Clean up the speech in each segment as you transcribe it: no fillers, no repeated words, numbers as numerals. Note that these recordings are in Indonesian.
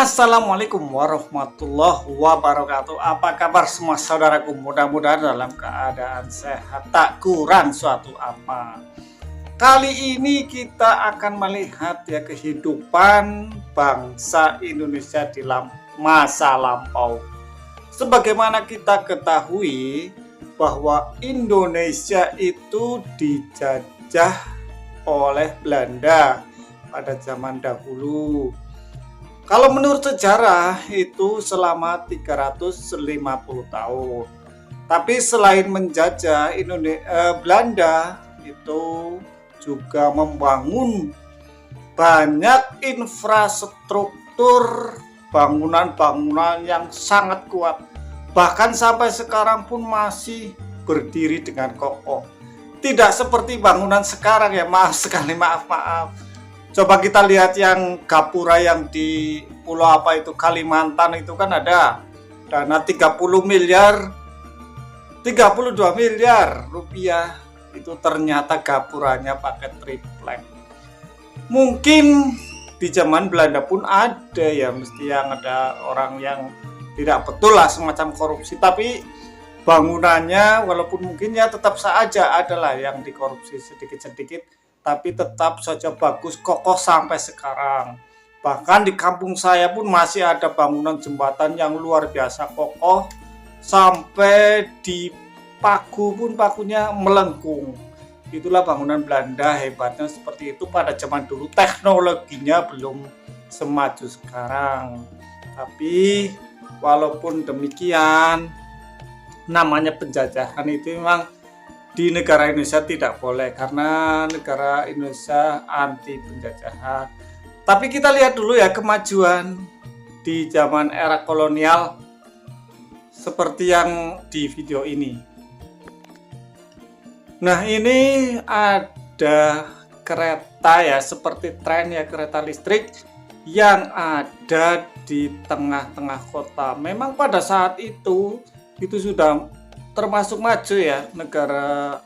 Assalamualaikum warahmatullahi wabarakatuh. Apa kabar semua saudaraku? Mudah-mudahan dalam keadaan sehat, tak kurang suatu apa. Kali ini kita akan melihat ya kehidupan bangsa Indonesia di masa lampau. Sebagaimana kita ketahui bahwa Indonesia itu dijajah oleh Belanda pada zaman dahulu. Kalau menurut sejarah itu selama 350 tahun. Tapi selain menjajah, Belanda itu juga membangun banyak infrastruktur bangunan-bangunan yang sangat kuat. Bahkan sampai sekarang pun masih berdiri dengan kokoh. Tidak seperti bangunan sekarang ya, maaf sekali, maaf. Coba kita lihat yang gapura yang di pulau apa itu, Kalimantan itu kan ada dana 32 miliar rupiah. Itu ternyata gapuranya pakai triplek. Mungkin di zaman Belanda pun ada ya, mesti yang ada orang yang tidak betul lah, semacam korupsi. Tapi bangunannya walaupun mungkin ya tetap saja adalah yang dikorupsi sedikit-sedikit, tapi tetap saja bagus, kokoh sampai sekarang. Bahkan di kampung saya pun masih ada bangunan jembatan yang luar biasa kokoh, sampai di paku pun pakunya melengkung. Itulah bangunan Belanda, hebatnya seperti itu pada zaman dulu. Teknologinya belum semaju sekarang. Tapi walaupun demikian, namanya penjajahan itu memang di negara Indonesia tidak boleh, karena negara Indonesia anti penjajahan. Tapi kita lihat dulu ya kemajuan di zaman era kolonial seperti yang di video ini. Nah, ini ada kereta ya, seperti tren ya, kereta listrik yang ada di tengah-tengah kota. Memang pada saat itu sudah termasuk maju ya, negara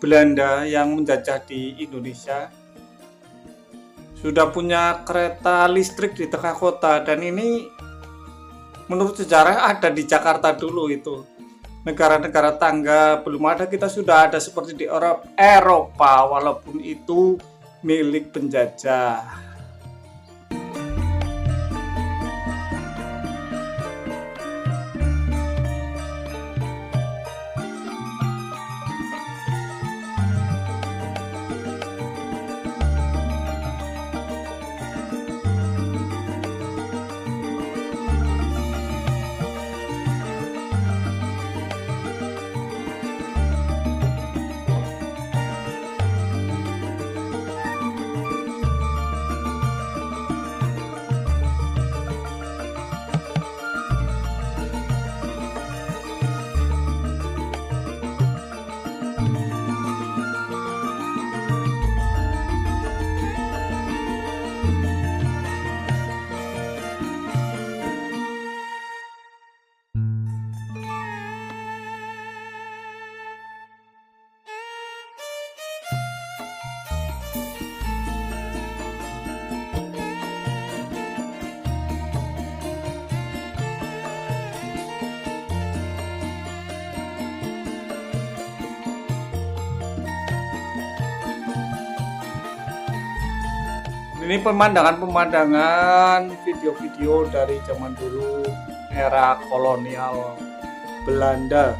Belanda yang menjajah di Indonesia sudah punya kereta listrik di tengah kota. Dan ini menurut sejarah ada di Jakarta dulu itu. Negara-negara tangga belum ada, kita sudah ada seperti di Eropa walaupun itu milik penjajah. Ini pemandangan video-video dari zaman dulu, era kolonial Belanda.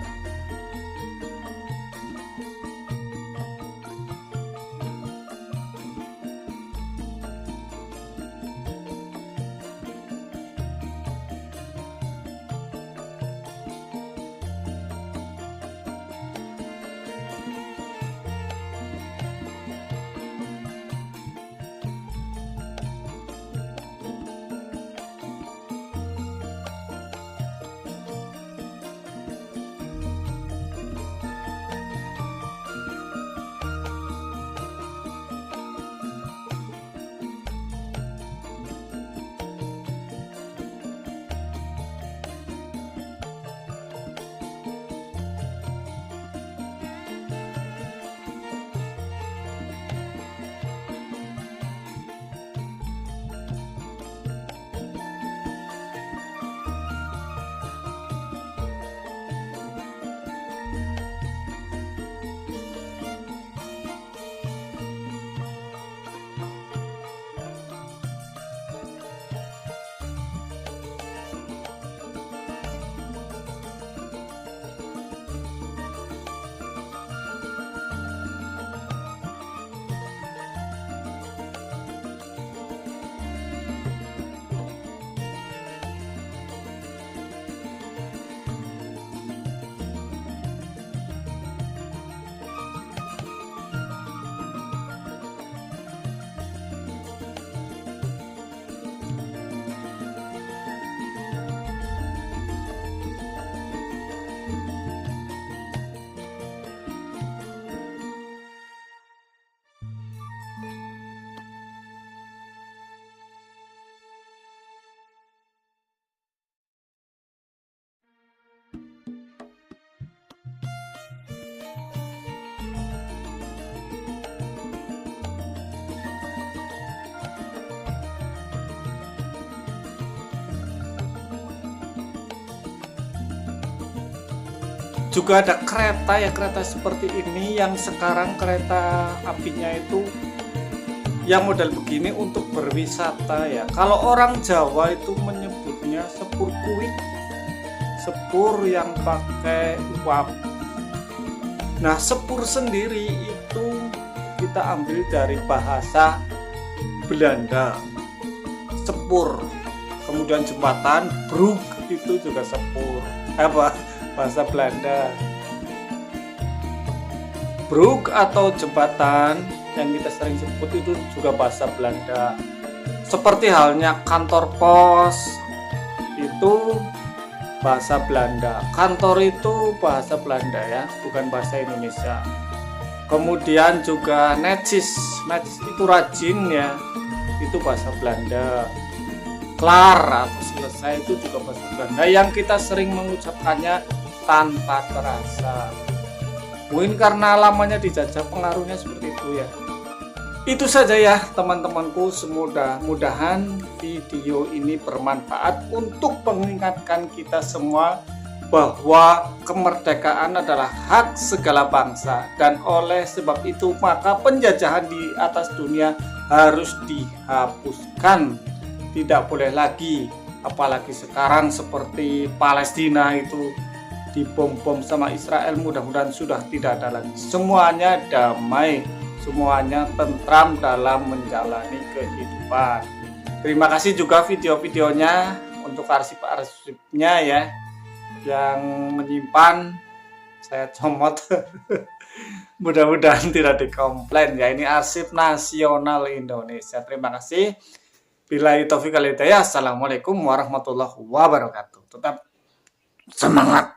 juga ada kereta ya, kereta seperti ini yang sekarang kereta apinya itu yang model begini untuk berwisata ya. Kalau orang Jawa itu menyebutnya sepur kuit, sepur yang pakai uap. Nah, sepur sendiri itu kita ambil dari bahasa Belanda, sepur. Kemudian jembatan, brug itu juga sepur. Bahasa Belanda. Brug atau jembatan yang kita sering sebut itu juga bahasa Belanda. Seperti halnya kantor pos itu bahasa Belanda. Kantor itu bahasa Belanda ya, bukan bahasa Indonesia. Kemudian juga netjes itu rajin ya, itu bahasa Belanda. Kelar atau selesai itu juga bahasa Belanda yang kita sering mengucapkannya tanpa terasa. Mungkin karena lamanya dijajah pengaruhnya seperti itu ya. Itu saja ya teman-temanku, mudah-mudahan video ini bermanfaat untuk mengingatkan kita semua bahwa kemerdekaan adalah hak segala bangsa, dan oleh sebab itu maka penjajahan di atas dunia harus dihapuskan. Tidak boleh lagi, apalagi sekarang seperti Palestina itu dibom-bom sama Israel, mudah-mudahan sudah tidak ada lagi. Semuanya damai, semuanya tentram dalam menjalani kehidupan. Terima kasih juga video-videonya untuk arsip-arsipnya ya, yang menyimpan. Saya comot. Mudah-mudahan tidak dikomplain ya, ini arsip nasional Indonesia. Terima kasih. Billahi taufiq wal hidayah. Assalamualaikum warahmatullahi wabarakatuh. Tetap semangat.